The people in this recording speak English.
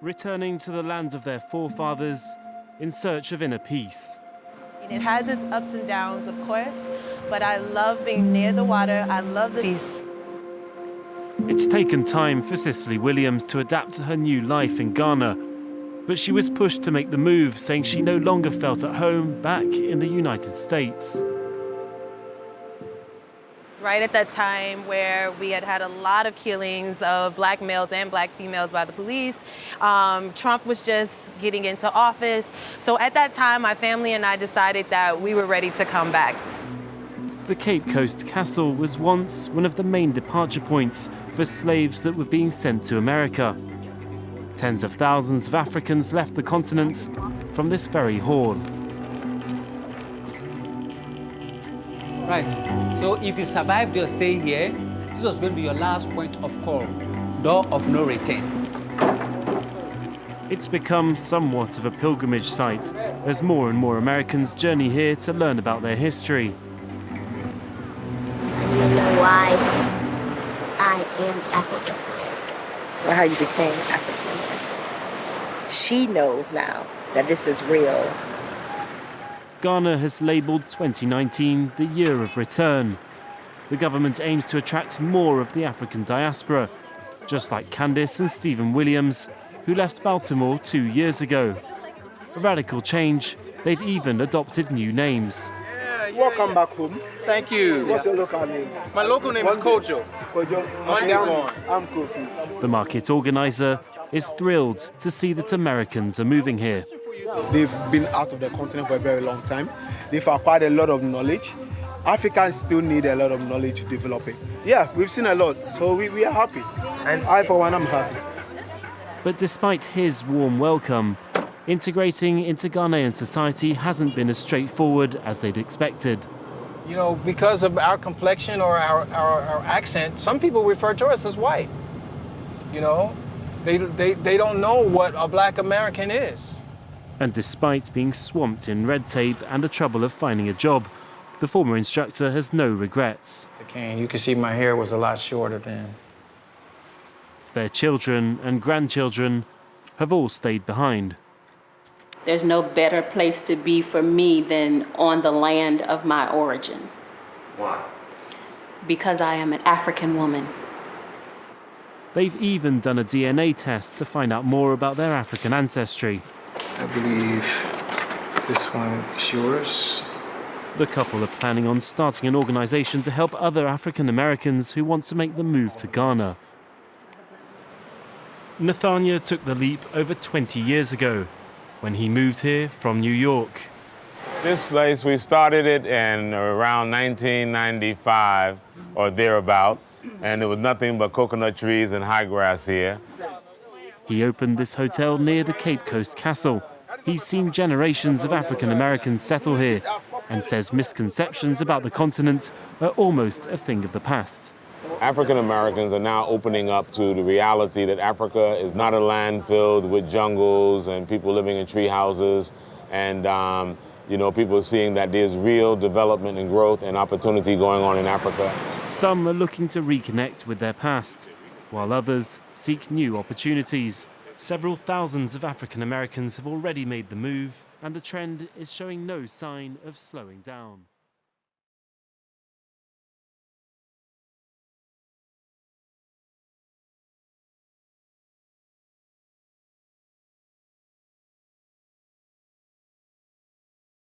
returning to the land of their forefathers in search of inner peace. It has its ups and downs, of course, but I love being near the water. I love the peace. It's taken time for Cicely Williams to adapt to her new life in Ghana, but she was pushed to make the move, saying she no longer felt at home back in the United States. Right at that time where we had a lot of killings of black males and black females by the police. Trump was just getting into office. So at that time, my family and I decided that we were ready to come back. The Cape Coast Castle was once one of the main departure points for slaves that were being sent to America. Tens of thousands of Africans left the continent from this very hall. Right. So if you survived your stay here, this was going to be your last point of call, door of no return. It's become somewhat of a pilgrimage site as more and more Americans journey here to learn about their history. And you know why I am African. Or how you became African. She knows now that this is real. Ghana has labelled 2019 the year of return. The government aims to attract more of the African diaspora, just like Candice and Stephen Williams, who left Baltimore 2 years ago. A radical change, they've even adopted new names. Welcome back home. Thank you. What's your local name? My local name is Kojo. Kojo. Monday born. I'm Kofi. The market organiser is thrilled to see that Americans are moving here. They've been out of the continent for a very long time. They've acquired a lot of knowledge. Africans still need a lot of knowledge to develop it. Yeah, we've seen a lot, so we are happy. And I, for one, am happy. But despite his warm welcome, integrating into Ghanaian society hasn't been as straightforward as they'd expected. You know, because of our complexion or our accent, some people refer to us as white. You know, they don't know what a black American is. And despite being swamped in red tape and the trouble of finding a job, the former instructor has no regrets. You can see my hair was a lot shorter then. Their children and grandchildren have all stayed behind. There's no better place to be for me than on the land of my origin. Why? Because I am an African woman. They've even done a DNA test to find out more about their African ancestry. I believe this one is yours. The couple are planning on starting an organisation to help other African Americans who want to make the move to Ghana. Nathania took the leap over 20 years ago when he moved here from New York. This place, we started it in around 1995 or thereabout, and there was nothing but coconut trees and high grass here. He opened this hotel near the Cape Coast Castle. He's seen generations of African Americans settle here and says misconceptions about the continent are almost a thing of the past. African Americans are now opening up to the reality that Africa is not a land filled with jungles and people living in tree houses, and you know, people are seeing that there's real development and growth and opportunity going on in Africa. Some are looking to reconnect with their past, while others seek new opportunities. Several thousands of African Americans have already made the move, and the trend is showing no sign of slowing down.